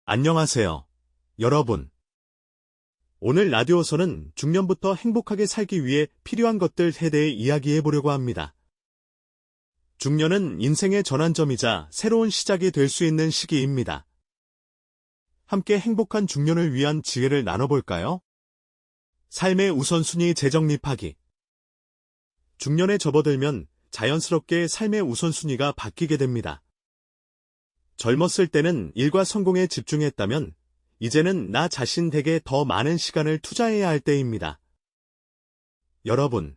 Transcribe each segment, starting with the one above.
안녕하세요, 여러분. 오늘 라디오서는 중년부터 행복하게 살기 위해 필요한 것들에 대해 이야기해 보려고 합니다. 중년은 인생의 전환점이자 새로운 시작이 될 수 있는 시기입니다. 함께 행복한 중년을 위한 지혜를 나눠볼까요? 삶의 우선순위 재정립하기. 중년에 접어들면 자연스럽게 삶의 우선순위가 바뀌게 됩니다. 젊었을 때는 일과 성공에 집중했다면 이제는 나 자신에게 더 많은 시간을 투자해야 할 때입니다. 여러분,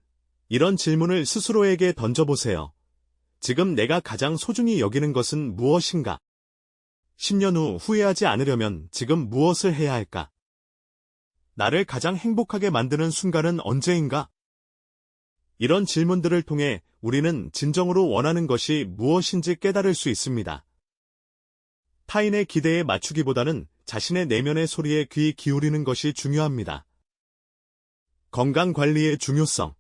이런 질문을 스스로에게 던져보세요. 지금 내가 가장 소중히 여기는 것은 무엇인가? 10년 후 후회하지 않으려면 지금 무엇을 해야 할까? 나를 가장 행복하게 만드는 순간은 언제인가? 이런 질문들을 통해 우리는 진정으로 원하는 것이 무엇인지 깨달을 수 있습니다. 타인의 기대에 맞추기보다는 자신의 내면의 소리에 귀 기울이는 것이 중요합니다. 건강관리의 중요성.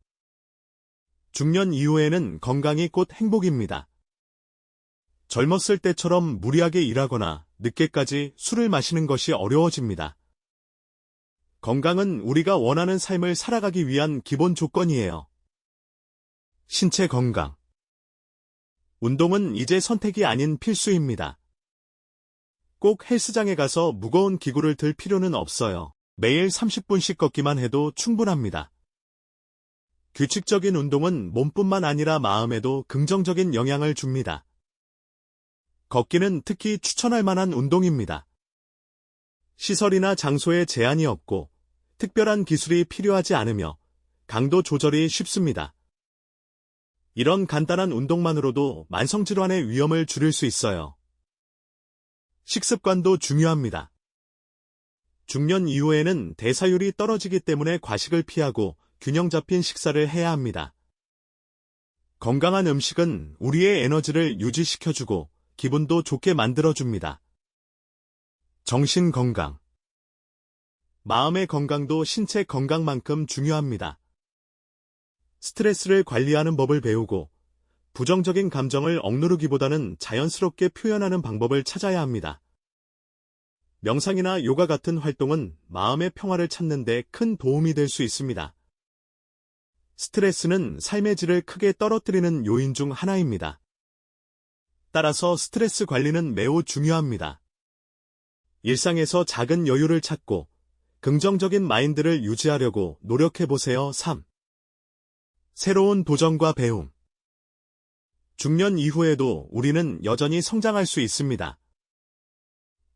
중년 이후에는 건강이 곧 행복입니다. 젊었을 때처럼 무리하게 일하거나 늦게까지 술을 마시는 것이 어려워집니다. 건강은 우리가 원하는 삶을 살아가기 위한 기본 조건이에요. 신체 건강. 운동은 이제 선택이 아닌 필수입니다. 꼭 헬스장에 가서 무거운 기구를 들 필요는 없어요. 매일 30분씩 걷기만 해도 충분합니다. 규칙적인 운동은 몸뿐만 아니라 마음에도 긍정적인 영향을 줍니다. 걷기는 특히 추천할 만한 운동입니다. 시설이나 장소에 제한이 없고 특별한 기술이 필요하지 않으며 강도 조절이 쉽습니다. 이런 간단한 운동만으로도 만성질환의 위험을 줄일 수 있어요. 식습관도 중요합니다. 중년 이후에는 대사율이 떨어지기 때문에 과식을 피하고 균형 잡힌 식사를 해야 합니다. 건강한 음식은 우리의 에너지를 유지시켜주고 기분도 좋게 만들어줍니다. 정신 건강. 마음의 건강도 신체 건강만큼 중요합니다. 스트레스를 관리하는 법을 배우고 부정적인 감정을 억누르기보다는 자연스럽게 표현하는 방법을 찾아야 합니다. 명상이나 요가 같은 활동은 마음의 평화를 찾는 데 큰 도움이 될 수 있습니다. 스트레스는 삶의 질을 크게 떨어뜨리는 요인 중 하나입니다. 따라서 스트레스 관리는 매우 중요합니다. 일상에서 작은 여유를 찾고 긍정적인 마인드를 유지하려고 노력해보세요. 3. 새로운 도전과 배움. 중년 이후에도 우리는 여전히 성장할 수 있습니다.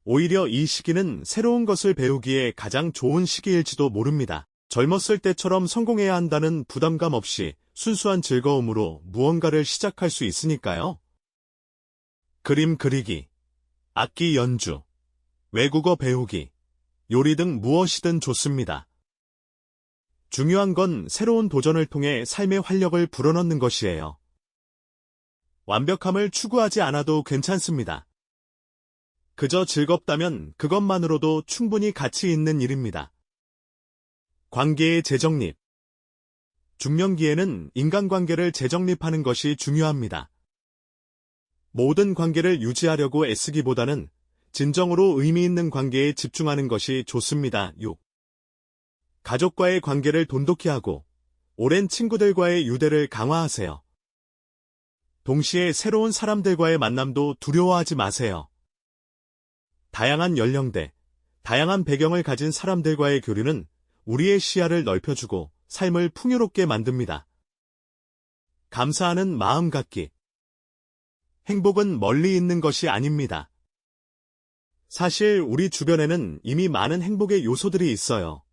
오히려 이 시기는 새로운 것을 배우기에 가장 좋은 시기일지도 모릅니다. 젊었을 때처럼 성공해야 한다는 부담감 없이 순수한 즐거움으로 무언가를 시작할 수 있으니까요. 그림 그리기, 악기 연주, 외국어 배우기, 요리 등 무엇이든 좋습니다. 중요한 건 새로운 도전을 통해 삶의 활력을 불어넣는 것이에요. 완벽함을 추구하지 않아도 괜찮습니다. 그저 즐겁다면 그것만으로도 충분히 가치 있는 일입니다. 관계의 재정립. 중년기에는 인간관계를 재정립하는 것이 중요합니다. 모든 관계를 유지하려고 애쓰기보다는 진정으로 의미 있는 관계에 집중하는 것이 좋습니다. 6. 가족과의 관계를 돈독히 하고 오랜 친구들과의 유대를 강화하세요. 동시에 새로운 사람들과의 만남도 두려워하지 마세요. 다양한 연령대, 다양한 배경을 가진 사람들과의 교류는 우리의 시야를 넓혀주고 삶을 풍요롭게 만듭니다. 감사하는 마음 갖기. 행복은 멀리 있는 것이 아닙니다. 사실 우리 주변에는 이미 많은 행복의 요소들이 있어요.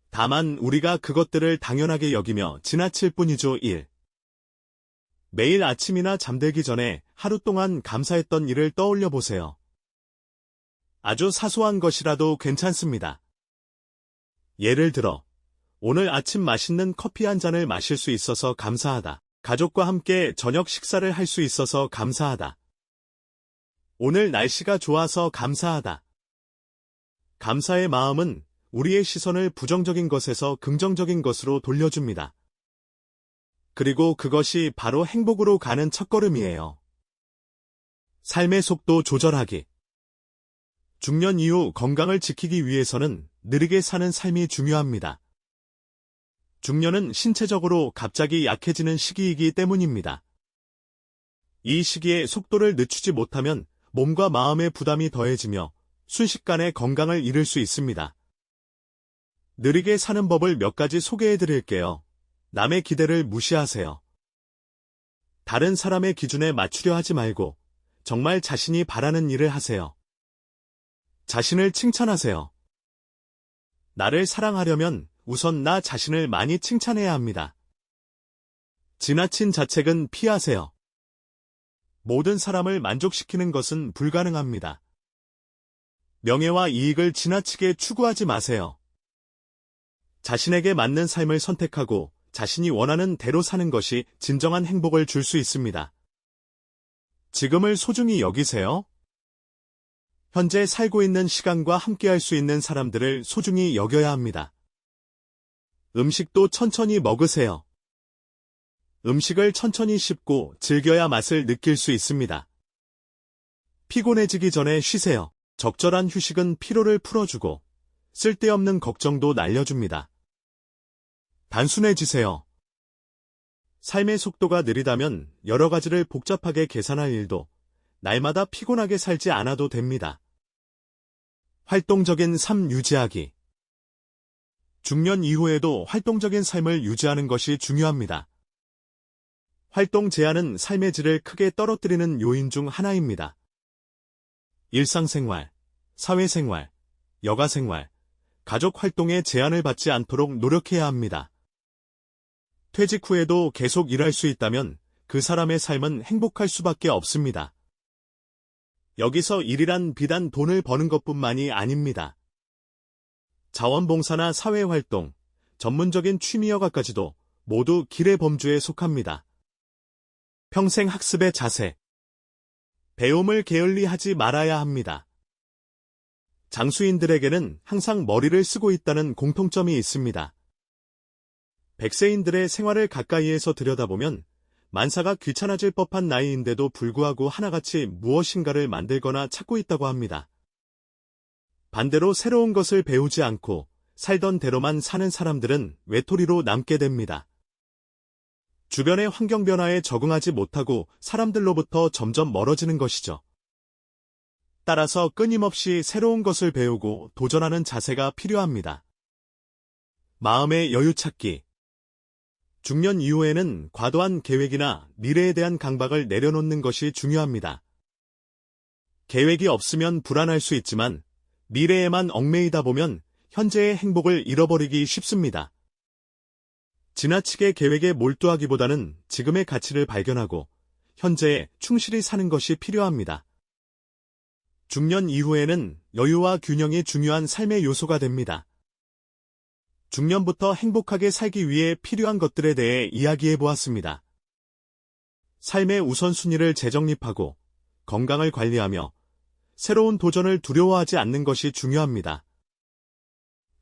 다만 우리가 그것들을 당연하게 여기며 지나칠 뿐이죠. 1. 매일 아침이나 잠들기 전에 하루 동안 감사했던 일을 떠올려 보세요. 아주 사소한 것이라도 괜찮습니다. 예를 들어, 오늘 아침 맛있는 커피 한 잔을 마실 수 있어서 감사하다. 가족과 함께 저녁 식사를 할 수 있어서 감사하다. 오늘 날씨가 좋아서 감사하다. 감사의 마음은 우리의 시선을 부정적인 것에서 긍정적인 것으로 돌려줍니다. 그리고 그것이 바로 행복으로 가는 첫걸음이에요. 삶의 속도 조절하기. 중년 이후 건강을 지키기 위해서는 느리게 사는 삶이 중요합니다. 중년은 신체적으로 갑자기 약해지는 시기이기 때문입니다. 이 시기에 속도를 늦추지 못하면 몸과 마음의 부담이 더해지며 순식간에 건강을 잃을 수 있습니다. 느리게 사는 법을 몇 가지 소개해 드릴게요. 남의 기대를 무시하세요. 다른 사람의 기준에 맞추려 하지 말고 정말 자신이 바라는 일을 하세요. 자신을 칭찬하세요. 나를 사랑하려면 우선 나 자신을 많이 칭찬해야 합니다. 지나친 자책은 피하세요. 모든 사람을 만족시키는 것은 불가능합니다. 명예와 이익을 지나치게 추구하지 마세요. 자신에게 맞는 삶을 선택하고 자신이 원하는 대로 사는 것이 진정한 행복을 줄 수 있습니다. 지금을 소중히 여기세요. 현재 살고 있는 시간과 함께할 수 있는 사람들을 소중히 여겨야 합니다. 음식도 천천히 먹으세요. 음식을 천천히 씹고 즐겨야 맛을 느낄 수 있습니다. 피곤해지기 전에 쉬세요. 적절한 휴식은 피로를 풀어주고 쓸데없는 걱정도 날려줍니다. 단순해지세요. 삶의 속도가 느리다면 여러 가지를 복잡하게 계산할 일도 날마다 피곤하게 살지 않아도 됩니다. 활동적인 삶 유지하기. 중년 이후에도 활동적인 삶을 유지하는 것이 중요합니다. 활동 제한은 삶의 질을 크게 떨어뜨리는 요인 중 하나입니다. 일상생활, 사회생활, 여가생활, 가족 활동에 제한을 받지 않도록 노력해야 합니다. 퇴직 후에도 계속 일할 수 있다면 그 사람의 삶은 행복할 수밖에 없습니다. 여기서 일이란 비단 돈을 버는 것뿐만이 아닙니다. 자원봉사나 사회활동, 전문적인 취미여가까지도 모두 길의 범주에 속합니다. 평생 학습의 자세. 배움을 게을리하지 말아야 합니다. 장수인들에게는 항상 머리를 쓰고 있다는 공통점이 있습니다. 백세인들의 생활을 가까이에서 들여다보면 만사가 귀찮아질 법한 나이인데도 불구하고 하나같이 무엇인가를 만들거나 찾고 있다고 합니다. 반대로 새로운 것을 배우지 않고 살던 대로만 사는 사람들은 외톨이로 남게 됩니다. 주변의 환경 변화에 적응하지 못하고 사람들로부터 점점 멀어지는 것이죠. 따라서 끊임없이 새로운 것을 배우고 도전하는 자세가 필요합니다. 마음의 여유 찾기. 중년 이후에는 과도한 계획이나 미래에 대한 강박을 내려놓는 것이 중요합니다. 계획이 없으면 불안할 수 있지만 미래에만 얽매이다 보면 현재의 행복을 잃어버리기 쉽습니다. 지나치게 계획에 몰두하기보다는 지금의 가치를 발견하고 현재에 충실히 사는 것이 필요합니다. 중년 이후에는 여유와 균형이 중요한 삶의 요소가 됩니다. 중년부터 행복하게 살기 위해 필요한 것들에 대해 이야기해 보았습니다. 삶의 우선순위를 재정립하고 건강을 관리하며 새로운 도전을 두려워하지 않는 것이 중요합니다.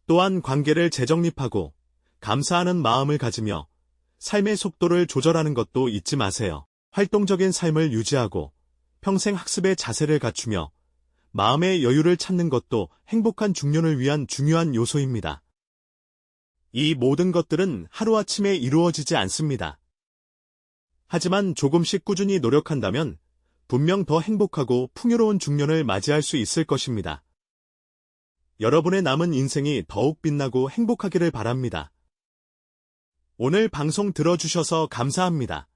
또한 관계를 재정립하고 감사하는 마음을 가지며 삶의 속도를 조절하는 것도 잊지 마세요. 활동적인 삶을 유지하고 평생 학습의 자세를 갖추며 마음의 여유를 찾는 것도 행복한 중년을 위한 중요한 요소입니다. 이 모든 것들은 하루아침에 이루어지지 않습니다. 하지만 조금씩 꾸준히 노력한다면 분명 더 행복하고 풍요로운 중년을 맞이할 수 있을 것입니다. 여러분의 남은 인생이 더욱 빛나고 행복하기를 바랍니다. 오늘 방송 들어주셔서 감사합니다.